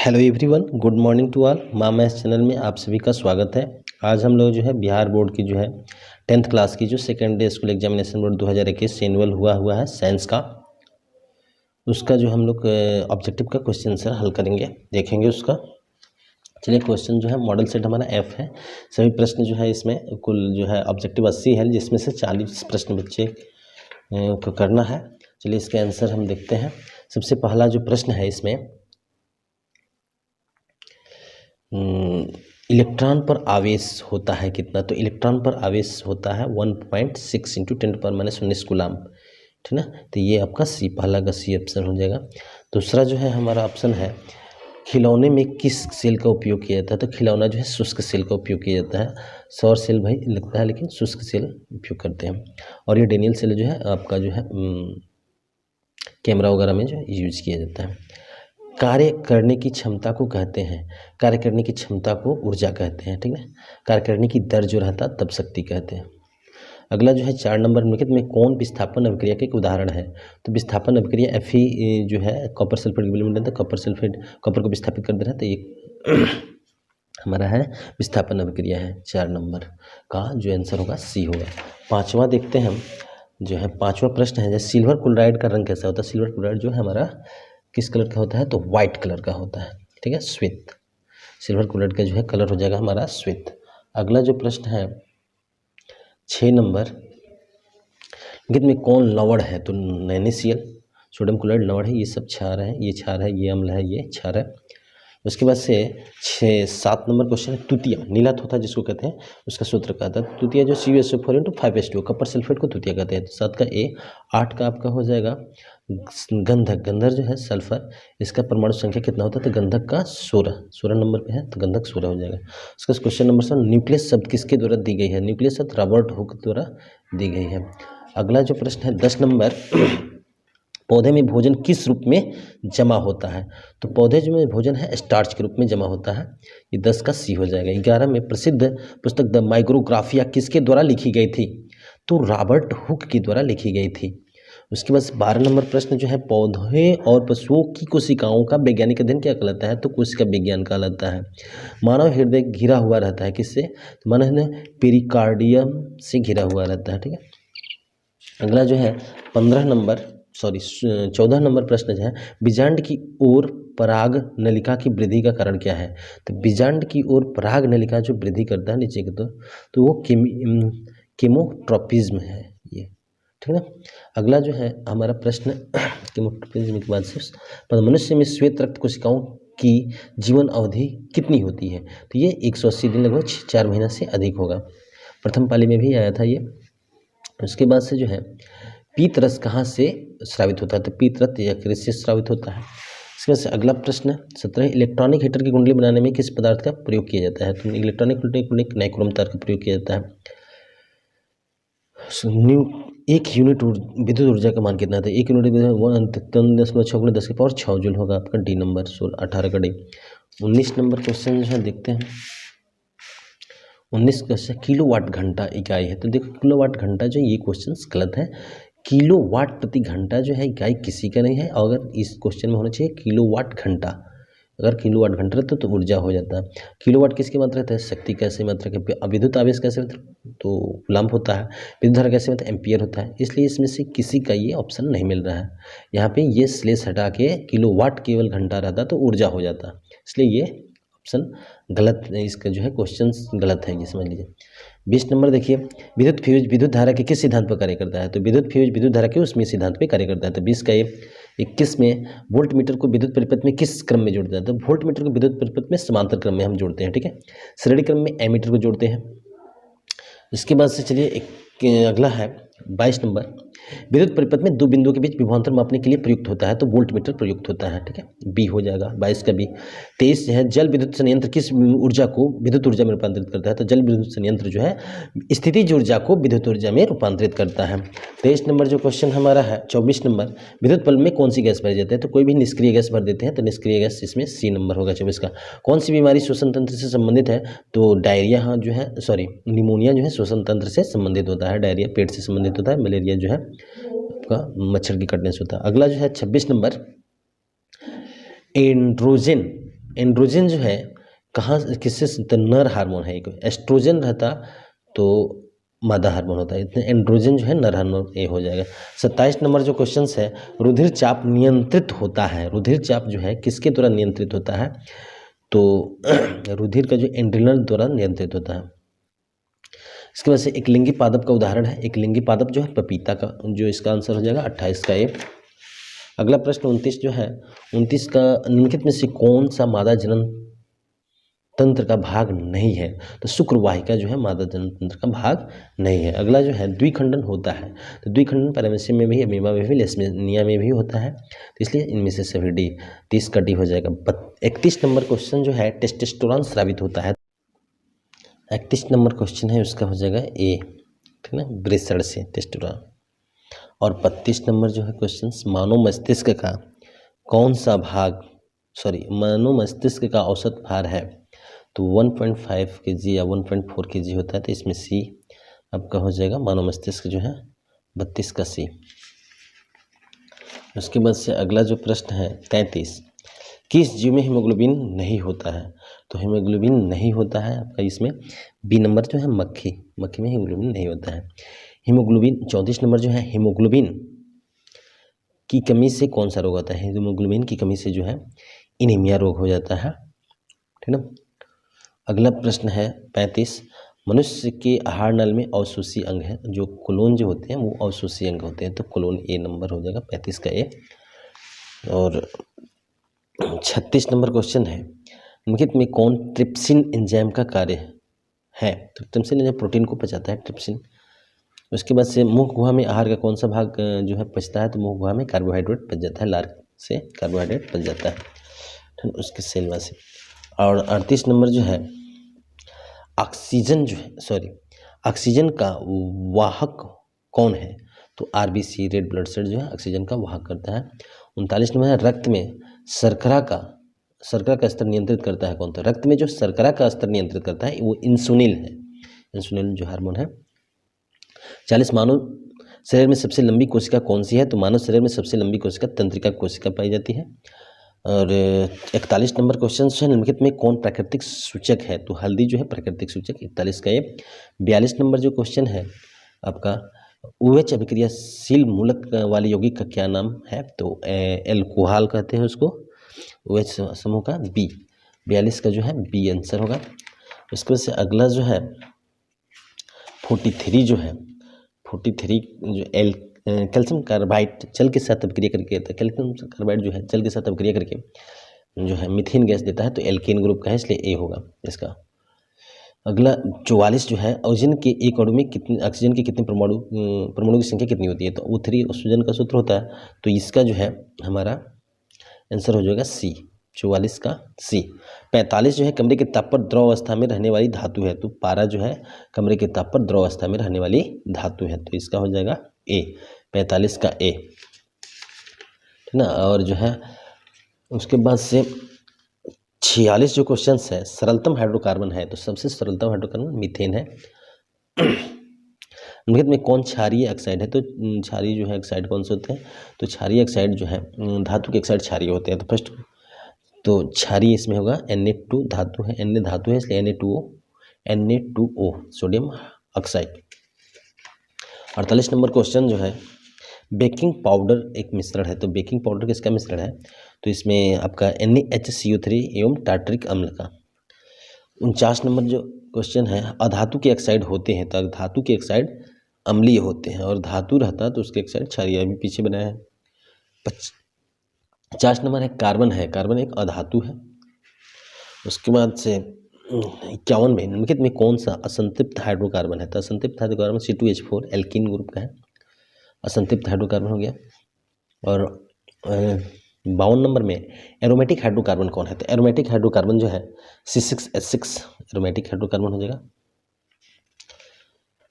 Hello everyone, good morning to all. Maa math channel में आप सभी का स्वागत है। आज हम लोग जो है बिहार बोर्ड की जो है 10th क्लास की जो second day school examination board 2021 से एनुअल हुआ है साइंस का, उसका जो हम लोग ऑब्जेक्टिव का क्वेश्चन आंसर हल करेंगे, देखेंगे उसका। चलिए, क्वेश्चन जो है मॉडल सेट हमारा F है। सभी प्रश्न जो है इसमें कुल जो है ऑब्जेक्टिव 80 है, जिसमें से 40 प्रश्न बच्चे को करना है। चलिए, इसके आंसर हम देखते हैं। सबसे पहला जो प्रश्न है इसमें, इलेक्ट्रॉन पर आवेश होता है कितना? तो इलेक्ट्रॉन पर आवेश होता है 1.6 × 10⁻⁻19 कूलम, ठीक ना। तो ये आपका सी, पहला का सी ऑप्शन हो जाएगा। दूसरा जो है हमारा ऑप्शन है, खिलौने में किस सेल का उपयोग किया जाता है? तो खिलौना जो है शुष्क सेल का उपयोग किया जाता है। सौर सेल भाई लगता है, लेकिन शुष्क सेल उपयोग करते हैं। और ये डेनियल सेल जो है आपका जो है कैमरा वगैरह में जो यूज किया जाता है। कार्य करने की क्षमता को कहते हैं, कार्य करने की क्षमता को ऊर्जा कहते हैं, ठीक है। कार्य करने की दर जो रहता तब शक्ति कहते हैं। अगला जो है 4 नंबर, निम्नलिखित में कौन विस्थापन अभिक्रिया का एक उदाहरण है? तो विस्थापन अभिक्रिया Fe जो है कॉपर सल्फेट विलयन, कॉपर सल्फेट कॉपर को विस्थापित कर दे रहा है, तो ये हमारा है विस्थापन अभिक्रिया है। 4 नंबर का जो आंसर होगा सी होगा। पाँचवा देखते हैं हम, जो है पाँचवा प्रश्न है, जैसे सिल्वर क्लोराइड का रंग कैसा होता है? सिल्वर क्लोराइड जो है हमारा किस कलर का होता है? तो वाइट कलर का होता है, ठीक है, श्वेत। सिल्वर क्लोराइड का जो है कलर हो जाएगा हमारा श्वेत। अगला जो प्रश्न है 6 नंबर, निम्नलिखित में कौन लवण है? तो NaCl, सोडियम क्लोराइड लवण है। ये सब क्षार है, ये क्षार है, ये अम्ल है, ये क्षार है। उसके बाद से 7 नंबर क्वेश्चन है, तुतिया नीला तोता जिसको कहते हैं, उसका सूत्र कहता है तुतिया जो CuSO4 × 5H2, कॉपर सल्फेट को तुतिया कहते हैं। तो 7 का ए। 8 का आपका हो जाएगा गंधक, गंधक जो है सल्फर, इसका परमाणु संख्या कितना होता है? तो गंधक का 16 नंबर पे है, तो गंधक 16 हो जाएगा। उसका क्वेश्चन नंबर 7, न्यूक्लियस शब्द किसके द्वारा दी गई है? न्यूक्लियस शब्द रॉबर्ट हुक द्वारा दी गई है। अगला जो प्रश्न है 10 नंबर, पौधे में भोजन किस रूप में जमा होता है? तो पौधे जो में भोजन है स्टार्च के रूप में जमा होता है। ये 10 का सी हो जाएगा। 11 में प्रसिद्ध पुस्तक द माइक्रोग्राफिया किसके द्वारा लिखी गई थी? तो रॉबर्ट हुक के द्वारा लिखी गई थी। उसके बाद 12 नंबर प्रश्न जो है, पौधे और पशुओं की कोशिकाओं का वैज्ञानिक अध्ययन क्या कहलाता है? तो कोशिका विज्ञान कहलाता है। मानव हृदय घिरा हुआ रहता है किससे? तो मानव हृदय पेरिकार्डियम से घिरा हुआ रहता है, ठीक है। अगला जो है 14 नंबर प्रश्न जो है, बीजांड की ओर पराग नलिका की वृद्धि का कारण क्या है? तो बीजांड की ओर पराग नलिका जो वृद्धि करता है नीचे के तो वो केमोट्रोपिज्म है ये, ठीक है ना। अगला जो है हमारा प्रश्न केमोट्रोपिज्म के बाद से, मनुष्य में श्वेत रक्त कोशिकाओं की जीवन अवधि कितनी होती है? तो ये 180 दिन, लगभग 4 महीना से अधिक होगा। प्रथम पाली में भी आया था ये। उसके बाद से जो है पीत रस कहाँ से स्रावित होता है? तो पीत रस यकृत से स्रावित होता है। इसके बाद से अगला प्रश्न 17, इलेक्ट्रॉनिक हीटर की कुंडली बनाने में किस पदार्थ का प्रयोग किया जाता है? तो इलेक्ट्रॉनिक कुंडली नाइक्रोम तार का प्रयोग किया जाता है। एक यूनिट विद्युत ऊर्जा का मान कितना था? 1 यूनिट 10⁻6 जूल होगा आपका डी नंबर 18 का डी। 19 नंबर क्वेश्चन जो है देखते हैं। 19 क्वेश्चन किलोवाट घंटा इकाई है। तो देखो किलोवाट घंटा जो ये क्वेश्चन गलत है। किलोवाट प्रति घंटा जो है इकाई किसी का नहीं है, अगर इस क्वेश्चन में होना चाहिए किलोवाट घंटा। अगर किलोवाट घंटा रहता तो ऊर्जा हो जाता। किलोवाट किसकी मात्रा रहता है? शक्ति कैसे मात्रा के। विद्युत आवेश कैसे तो कूलम्ब होता है। विद्युत धारा कैसे मतलब एम्पियर होता है। इसलिए इसमें से किसी का ये ऑप्शन नहीं मिल रहा है। यहाँ पे ये स्लेस हटा के किलोवाट केवल घंटा रहता तो ऊर्जा हो जाता, इसलिए ये ऑप्शन गलत है। इसका जो है क्वेश्चन गलत है, ये समझ लीजिए। 20 नंबर देखिए, विद्युत फ्यूज विद्युत धारा के किस सिद्धांत पर कार्य करता है? तो विद्युत फ्यूज विद्युत धारा के उसमें सिद्धांत पे कार्य करता है। तो 20 का ये। 21 में वोल्ट मीटर को विद्युत परिपथ में किस क्रम में जोड़ते हैं? तो वोल्ट मीटर को विद्युत परिपथ में समांतर क्रम में हम जोड़ते हैं, ठीक है। श्रेणी क्रम में एमीटर को जोड़ते हैं। इसके बाद से चलिए एक अगला है 22 नंबर, विद्युत परिपथ में 2 बिंदुओं के बीच विभवांतर मापने के लिए प्रयुक्त होता है। तो वोल्ट मीटर प्रयुक्त होता है, ठीक है, बी हो जाएगा 22 का बी। 23 है, जल विद्युत संयंत्र किस ऊर्जा को विद्युत ऊर्जा में रूपांतरित करता है? तो जल विद्युत संयंत्र जो है स्थितिज ऊर्जा को विद्युत ऊर्जा में रूपांतरित करता है। 23 नंबर जो क्वेश्चन हमारा है 24 नंबर, विद्युत बल्ब में कौन सी गैस भरी जाती है? तो कोई भी निष्क्रिय गैस भर देते हैं, तो निष्क्रिय गैस इसमें सी नंबर होगा 24 का। कौन सी बीमारी श्वसन तंत्र से संबंधित है? तो डायरिया जो है निमोनिया जो है श्वसन तंत्र से संबंधित होता है। डायरिया पेट से संबंधित होता है। मलेरिया जो है आपका मच्छर की कटने से होता है। अगला जो है 26 नंबर, एंड्रोजन एंड्रोजन जो है कहाँ किससे, तो नर हार्मोन है एक, एस्ट्रोजन रहता तो मादा हार्मोन होता है, इतने एंड्रोजन जो है नर हार्मोन, ये हो जाएगा। 27 नंबर जो क्वेश्चन है, रुधिर चाप नियंत्रित होता है, रुधिर चाप जो है किसके द्वारा नियंत्रित होता है, तो रुधिर का जो एड्रिनल द्वारा नियंत्रित होता है। इसके वजह से एक लिंगी पादप का उदाहरण है, एक लिंगी पादप जो है पपीता का, जो इसका आंसर हो जाएगा 28 का ए। अगला प्रश्न 29 जो है, 29 का निम्नलिखित में से कौन सा मादा जनन तंत्र का भाग नहीं है, तो शुक्रवाहिका जो है मादा जनन तंत्र का भाग नहीं है। अगला जो है द्विखंडन होता है, तो द्विखंडन पैरामीशियम में भी, अमीबा में भी, लेशमिनिया में भी होता है, तो इसलिए इनमें से सभी डी, 30 का डी हो जाएगा। 31 नंबर क्वेश्चन जो है, टेस्टोस्टेरोन स्रावित होता है, 31 नंबर क्वेश्चन है उसका हो जाएगा ए, ठीक ना, वृषण से टेस्टोस्टेरोन। और 32 नंबर जो है क्वेश्चन, मानव मस्तिष्क का कौन सा भाग, मानव मस्तिष्क का औसत भार है, तो 1.5 kg या 1.4 kg होता है, तो इसमें सी आपका हो जाएगा, मानव मस्तिष्क जो है 32 का सी। उसके बाद से अगला जो प्रश्न है 33, किस जीव में हीमोग्लोबिन नहीं होता है, तो हीमोग्लोबिन नहीं होता है आपका इसमें बी नंबर जो है मक्खी, मक्खी में हीमोग्लोबिन नहीं होता है। हीमोग्लोबिन 34 नंबर जो है, हीमोग्लोबिन की कमी से कौन सा रोग होता है, हीमोग्लोबिन की कमी से जो है एनीमिया रोग हो जाता है, ठीक ना। अगला प्रश्न है 35, मनुष्य के आहार नल में अवशोषी अंग है, जो कोलोन जो होते हैं वो अवशोषी अंग होते हैं, तो कोलोन ए नंबर हो जाएगा 35 का ए। और 36 नंबर क्वेश्चन है, निम्नलिखित में कौन ट्रिप्सिन एंजाइम का कार्य है, तो ट्रिप्सिन एंजाइम प्रोटीन को पचाता है, ट्रिप्सिन। उसके बाद से मुख गुहा में आहार का कौन सा भाग जो है पचता है, तो मुख गुहा में कार्बोहाइड्रेट पच जाता है, लार से कार्बोहाइड्रेट पच जाता है, ठीक, उसके सेल से। और 38 नंबर जो है, ऑक्सीजन जो है, ऑक्सीजन का वाहक कौन है, तो आरबीसी, रेड ब्लड सेल जो है ऑक्सीजन का वाहक करता है। 39 नंबर है, रक्त में शर्करा का स्तर नियंत्रित करता है कौन, तो रक्त में जो शर्करा का स्तर नियंत्रित करता है वो इंसुलिन है, इंसुलिन जो हार्मोन है। 40, मानव शरीर में सबसे लंबी कोशिका कौन सी है, तो मानव शरीर में सबसे लंबी कोशिका तंत्रिका कोशिका पाई जाती है। और 41 नंबर क्वेश्चन है, निम्नलिखित में कौन प्राकृतिक सूचक है, तो हल्दी जो है प्राकृतिक सूचक, 41 का ये। 42 नंबर जो क्वेश्चन है आपका, OH अभिक्रियाशील मूलक वाले यौगिक का क्या नाम है, तो एल्कोहल कहते हैं उसको, OH समूह का बी, 42 का जो है बी आंसर होगा। उसके बाद से अगला जो है 43 जो है, 43 जो कैल्शियम कार्बाइड जल के साथ अभिक्रिया करके, कैल्शियम कार्बाइड जो है जल के साथ अभिक्रिया करके जो है मीथेन गैस देता है, तो एल्केन ग्रुप का है, इसलिए ए होगा इसका। अगला 44 जो है, ऑक्सीजन के एक अणु में कितने, ऑक्सीजन के कितने परमाणु की संख्या कितनी होती है, तो O3 ऑक्सीजन का सूत्र होता है, तो इसका जो है हमारा आंसर हो जाएगा सी, 44 का सी। 45 जो है, कमरे के ताप पर द्रव अवस्था में रहने वाली धातु है, तो पारा जो है कमरे के ताप पर द्रव अवस्था में रहने वाली धातु है, तो इसका हो जाएगा ए, 45 का ए, ठीक ना। और जो है उसके बाद से 46 जो क्वेश्चन है, सरलतम हाइड्रोकार्बन है, तो सबसे सरलतम हाइड्रोकार्बन मीथेन है। निम्नलिखित में कौन क्षारीय ऑक्साइड है, तो क्षारीय जो है ऑक्साइड कौन से होते हैं, तो क्षारीय ऑक्साइड जो है धातु के ऑक्साइड क्षारीय होते हैं, तो फर्स्ट तो क्षारीय इसमें होगा, Na2 धातु है, Na धातु है इसलिए Na2O sodium oxide. 48 number question जो है, बेकिंग पाउडर एक मिश्रण है, तो बेकिंग पाउडर किसका मिश्रण है, तो इसमें आपका NaHCO3 एवं टार्टरिक अम्ल का। 49 नंबर जो क्वेश्चन है, अधातु के ऑक्साइड होते हैं, तो धातु के ऑक्साइड अम्लीय होते हैं, और धातु रहता तो उसके ऑक्साइड क्षारीय, अभी पीछे बनाया है। 50 नंबर है, कार्बन है, कार्बन एक अधातु है। उसके बाद से 51 में, निम्नलिखित में कौन सा असंतृप्त हाइड्रोकार्बन है, तो असंतृप्त हाइड्रोकार्बन C2H4 एल्कीन ग्रुप का है, असंतृप्त हाइड्रोकार्बन हो गया। और 52 नंबर में एरोमेटिक हाइड्रोकार्बन कौन है, तो एरोमेटिक हाइड्रोकार्बन जो है C6H6 एरोमेटिक हाइड्रोकार्बन हो जाएगा।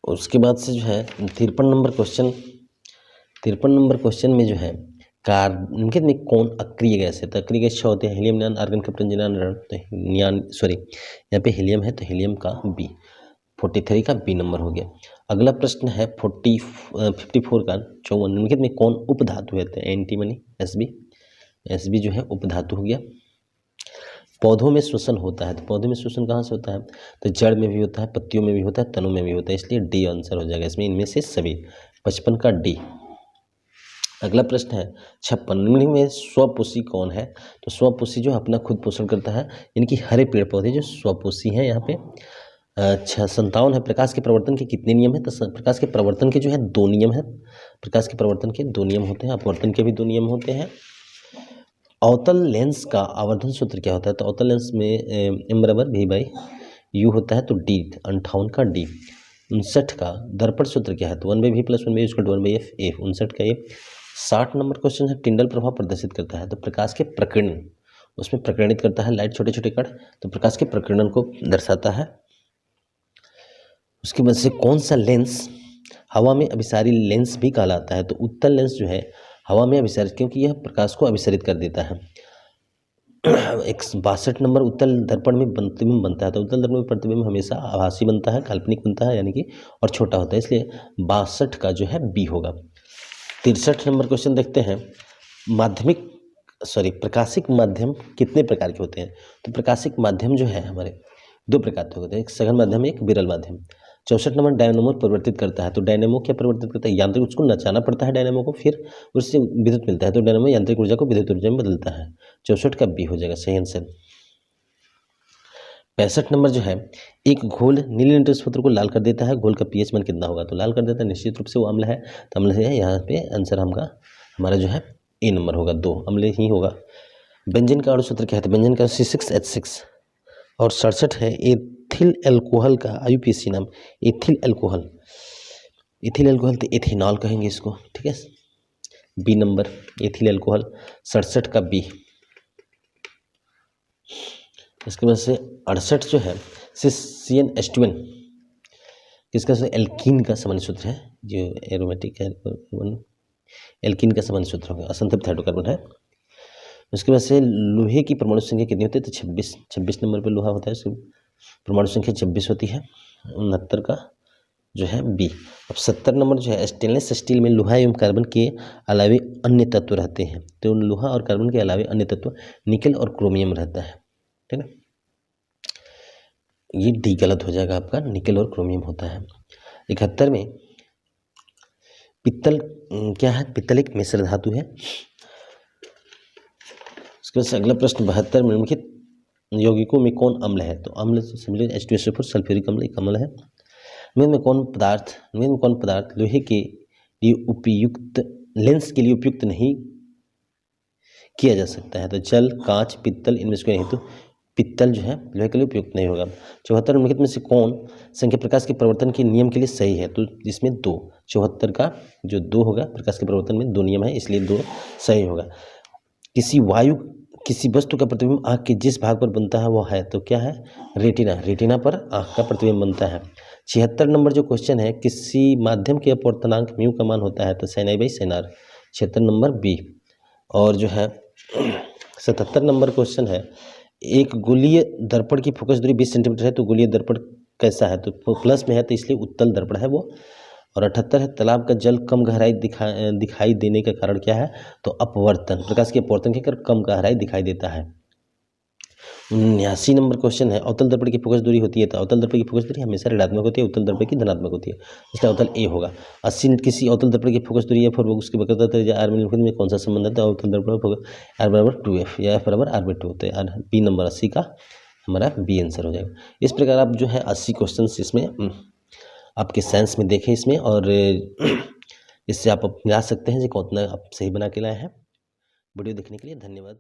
उसके बाद से जो है 53 नंबर क्वेश्चन में जो है, निम्नलिखित में कौन अक्रिय गैस है, तो अक्रिय गैस 6 होते हैं, हीलियम, नियान, आर्गन, कैप्टन, जिनान, तो यहाँ पे हीलियम है, तो हीलियम का बी, 43 का बी नंबर हो गया। अगला प्रश्न है 54 का 54, निम्नलिखित में कौन उपधातु है, तो एंटीमनी, Sb जो है उपधातु हो गया। पौधों में श्वसन होता है, तो पौधों में श्वसन कहाँ से होता है, तो जड़ में भी होता है, पत्तियों में भी होता है, तनों में भी होता है, इसलिए डी आंसर हो जाएगा इसमें, इनमें से सभी। 55 का डी। अगला प्रश्न है 56, निम्न में स्वपोषी कौन है, तो स्वपोषी जो अपना खुद पोषण करता है, इनकी हरे पेड़ पौधे जो स्वपोषी हैं यहाँ पे। 57 है, प्रकाश के प्रवर्तन के कितने नियम है, तो प्रकाश के प्रवर्तन के जो है 2 नियम है, प्रकाश के प्रवर्तन के 2 नियम होते हैं, अपवर्तन के भी 2 नियम होते हैं। अवतल लेंस का आवर्धन सूत्र क्या होता है, तो अवतल लेंस में m बराबर v बाई u होता है, तो डी 58 का डी। 59 का दर्पण सूत्र क्या है, तो 1/v + 1/u = 1/f। 59 का ये 60 नंबर क्वेश्चन है, टिंडल प्रभाव प्रदर्शित करता है, तो प्रकाश के प्रकीर्णन, उसमें प्रकीर्णित करता है लाइट, छोटे छोटे कण, तो प्रकाश के प्रकीर्णन को दर्शाता है। उसके बाद से कौन सा लेंस हवा में अभिसारी लेंस भी कहलाता है, तो उत्तल लेंस जो है हवा में अभिसारित, क्योंकि यह प्रकाश को अभिसारित कर देता है। 62 नंबर उत्तल दर्पण में प्रतिबिंब बनता है, तो उत्तल दर्पण में प्रतिबिंब हमेशा आभासी बनता है, काल्पनिक बनता है, यानी कि और छोटा होता है, इसलिए 62 का जो है बी होगा। 63 नंबर क्वेश्चन देखते हैं, प्रकाशिक माध्यम कितने प्रकार के होते हैं, तो प्रकाशिक माध्यम जो है हमारे 2 प्रकार के होते हैं, एक सघन माध्यम, एक विरल माध्यम। 64 नंबर डायनेमो परिवर्तित करता है, तो डायनेमो क्या परिवर्तित करता है, यांत्रिक, उसको नचाना पड़ता है डायनेमो को, फिर उससे विद्युत मिलता है, तो डायनेमो यांत्रिक ऊर्जा को विद्युत ऊर्जा में बदलता है। 64 का बी हो जाएगा सही आंसर। 65 नंबर जो है, एक घोल नीले निट्रस पत्र को लाल कर देता है, घोल का पीएच मान कितना होगा, तो लाल कर देता है, निश्चित रूप से वो अम्ल है, तो अम्ल है, यहाँ पे आंसर हमारा जो है ए नंबर होगा, 2 अम्ल ही होगा। बेंजीन का अणु सूत्र क्या है, तो बेंजीन का C6H6। और 67 है, एथिल एल्कोहल का IUPAC नाम, एथिल एल्कोहल, तो एथेनॉल कहेंगे इसको, ठीक है, बी नंबर एथिल एल्कोहल, 67 का बी। इसके बाद से 68 जो है, CnH2n, किसका से एल्कीन का सामान्य सूत्र है, जो एरोमेटिक है, एल्कीन का सामान्य सूत्र होगा, असंतृप्त हाइड्रोकार्बन है। उसके बाद से लोहे की परमाणु संख्या कितनी होती है, तो 26 नंबर पे लोहा होता है, उसकी परमाणु संख्या 26 होती है। 69 का जो है बी। अब 70 नंबर जो है, स्टेनलेस स्टील में लोहा एवं कार्बन के अलावे अन्य तत्व रहते हैं, तो लोहा और कार्बन के अलावे अन्य तत्व निकल और क्रोमियम रहता है, ठीक है, ये डी गलत हो जाएगा आपका, निकल और क्रोमियम होता है। 71 में पित्तल क्या है, पित्तल एक मिश्र धातु है। उसके बाद अगला प्रश्न 72 में निम्नलिखित यौगिकों में कौन अम्ल है, तो अम्ल समझ लीजिए H2SO4 सल्फ्यूरिक अम्ल एक अम्ल है। निम्न में कौन पदार्थ लोहे के लिए उपयुक्त, लेंस के लिए उपयुक्त नहीं किया जा सकता है, तो जल, कांच, पित्तल, इनमें से कोई नहीं, तो पित्तल जो है लोहे के लिए उपयुक्त नहीं होगा। 74 निम्नलिखित में से कौन संख्या प्रकाश के प्रवर्तन के नियम के लिए सही है, तो इसमें 2, 74 का जो 2 होगा, प्रकाश के प्रवर्तन में 2 नियम है, इसलिए 2 सही होगा। किसी वस्तु का प्रतिबिंब आँख के जिस भाग पर बनता है वो है, तो क्या है, रेटिना पर आँख का प्रतिबिंब बनता है। 76 नंबर जो क्वेश्चन है, किसी माध्यम के अपवर्तनांक म्यू का मान होता है, तो sin/sin r, 76 नंबर बी। और जो है 77 नंबर क्वेश्चन है, एक गोलीय दर्पण की फोकस दूरी 20 सेंटीमीटर है, तो गोलीय दर्पण कैसा है, तो प्लस में है, तो इसलिए उत्तल दर्पण है वो। और 78 है, तालाब का जल कम गहराई दिखाई देने का कारण क्या है, तो अपवर्तन, प्रकाश के अपवर्तन के कारण कम गहराई दिखाई देता है। 79 नंबर क्वेश्चन है, अवतल दर्पण की फोकस दूरी होती है, तो अवतल दर्पण की फोकस दूरी हमेशा ऋणात्मक होती है, उत्तल दर्पण की धनात्मक होती है, इसलिए अवतल ए होगा। 80 किसी अवतल दर्पण की फोकस दूरी या फिर उसके वक्रता त्रिज्या r में कौन सा संबंध है, तो अवतल दर्पण r बराबर 2f या f बराबर r/2, तो बी नंबर 80 का हमारा बी आंसर हो जाएगा। इस प्रकार आप जो है 80 क्वेश्चन इसमें आपके साइंस में देखें इसमें, और इससे आप मिला सकते हैं कि कितना आप सही बना के लाए हैं। वीडियो देखने के लिए धन्यवाद।